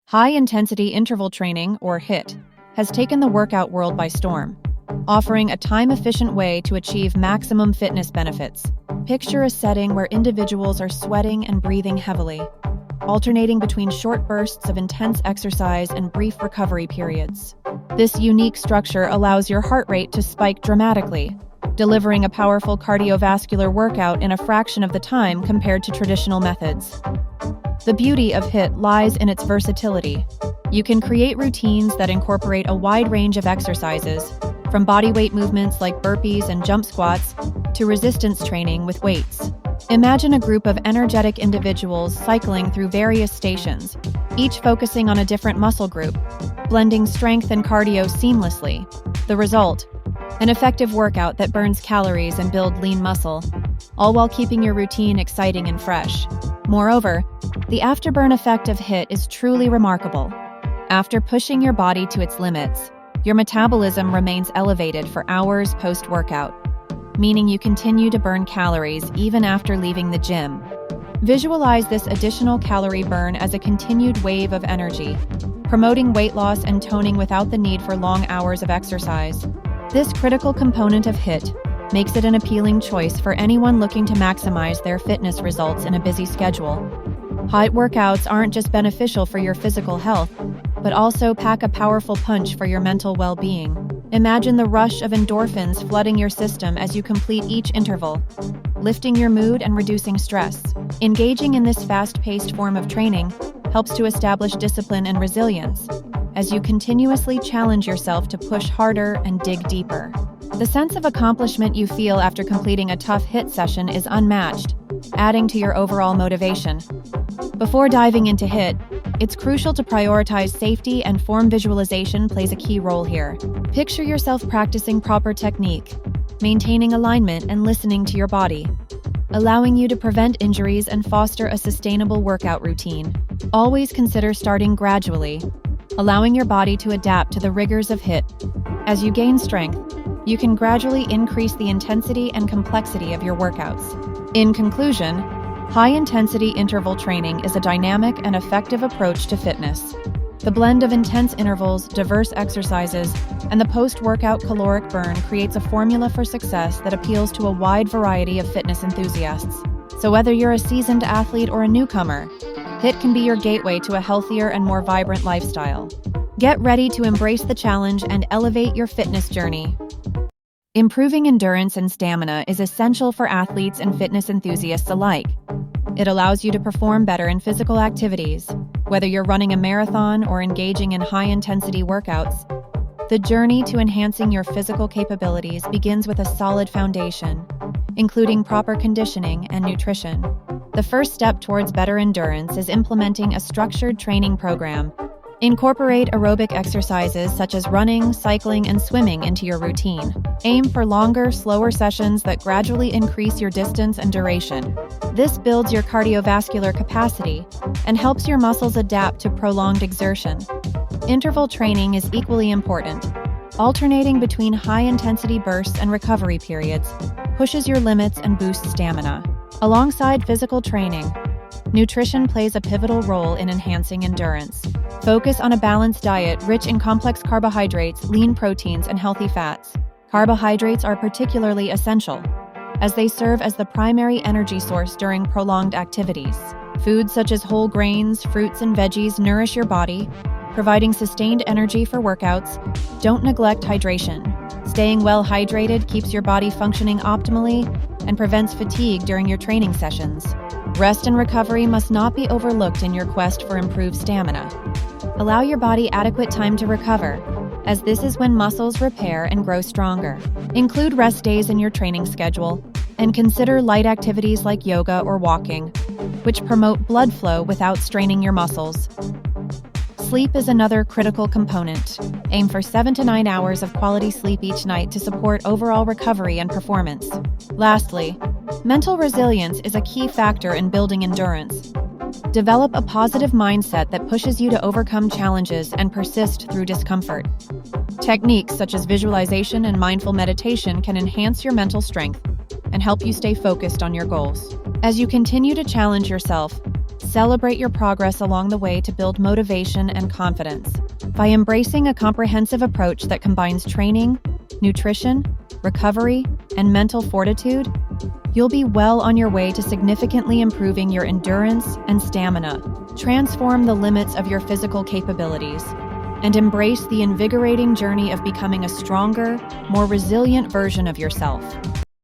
High-intensity interval training, or HIIT, has taken the workout world by storm, offering a time-efficient way to achieve maximum fitness benefits. Picture a setting where individuals are sweating and breathing heavily, alternating between short bursts of intense exercise and brief recovery periods. This unique structure allows your heart rate to spike dramatically, delivering a powerful cardiovascular workout in a fraction of the time compared to traditional methods. The beauty of HIIT lies in its versatility. You can create routines that incorporate a wide range of exercises, from bodyweight movements like burpees and jump squats to resistance training with weights. Imagine a group of energetic individuals cycling through various stations, each focusing on a different muscle group, blending strength and cardio seamlessly. The result: an effective workout that burns calories and builds lean muscle, all while keeping your routine exciting and fresh. Moreover, the afterburn effect of HIIT is truly remarkable. After pushing your body to its limits, your metabolism remains elevated for hours post-workout, meaning you continue to burn calories even after leaving the gym. Visualize this additional calorie burn as a continued wave of energy, promoting weight loss and toning without the need for long hours of exercise. This critical component of HIIT makes it an appealing choice for anyone looking to maximize their fitness results in a busy schedule. HIIT workouts aren't just beneficial for your physical health, but also pack a powerful punch for your mental well-being. Imagine the rush of endorphins flooding your system as you complete each interval, lifting your mood and reducing stress. Engaging in this fast-paced form of training helps to establish discipline and resilience, as you continuously challenge yourself to push harder and dig deeper. The sense of accomplishment you feel after completing a tough HIIT session is unmatched, adding to your overall motivation. Before diving into HIIT, it's crucial to prioritize safety, and form visualization plays a key role here. Picture yourself practicing proper technique, maintaining alignment and listening to your body, allowing you to prevent injuries and foster a sustainable workout routine. Always consider starting gradually, allowing your body to adapt to the rigors of HIIT. As you gain strength, you can gradually increase the intensity and complexity of your workouts. In conclusion, high-intensity interval training is a dynamic and effective approach to fitness. The blend of intense intervals, diverse exercises, and the post-workout caloric burn creates a formula for success that appeals to a wide variety of fitness enthusiasts. So whether you're a seasoned athlete or a newcomer, HIIT can be your gateway to a healthier and more vibrant lifestyle. Get ready to embrace the challenge and elevate your fitness journey. Improving endurance and stamina is essential for athletes and fitness enthusiasts alike. It allows you to perform better in physical activities, whether you're running a marathon or engaging in high-intensity workouts. The journey to enhancing your physical capabilities begins with a solid foundation, including proper conditioning and nutrition. The first step towards better endurance is implementing a structured training program. Incorporate aerobic exercises such as running, cycling, and swimming into your routine. Aim for longer, slower sessions that gradually increase your distance and duration. This builds your cardiovascular capacity and helps your muscles adapt to prolonged exertion. Interval training is equally important. Alternating between high-intensity bursts and recovery periods pushes your limits and boosts stamina. Alongside physical training, nutrition plays a pivotal role in enhancing endurance. Focus on a balanced diet rich in complex carbohydrates, lean proteins, and healthy fats. Carbohydrates are particularly essential, as they serve as the primary energy source during prolonged activities. Foods such as whole grains, fruits, and veggies nourish your body, providing sustained energy for workouts. Don't neglect hydration. Staying well hydrated keeps your body functioning optimally and prevents fatigue during your training sessions. Rest and recovery must not be overlooked in your quest for improved stamina. Allow your body adequate time to recover, as this is when muscles repair and grow stronger. Include rest days in your training schedule, and consider light activities like yoga or walking, which promote blood flow without straining your muscles. Sleep is another critical component. Aim for 7 to 9 hours of quality sleep each night to support overall recovery and performance. Lastly, mental resilience is a key factor in building endurance. Develop a positive mindset that pushes you to overcome challenges and persist through discomfort. Techniques such as visualization and mindful meditation can enhance your mental strength and help you stay focused on your goals. As you continue to challenge yourself, Celebrate your progress along the way to build motivation and confidence. By embracing a comprehensive approach that combines training, nutrition, recovery, and mental fortitude, you'll be well on your way to significantly improving your endurance and stamina. Transform the limits of your physical capabilities and embrace the invigorating journey of becoming a stronger, more resilient version of yourself.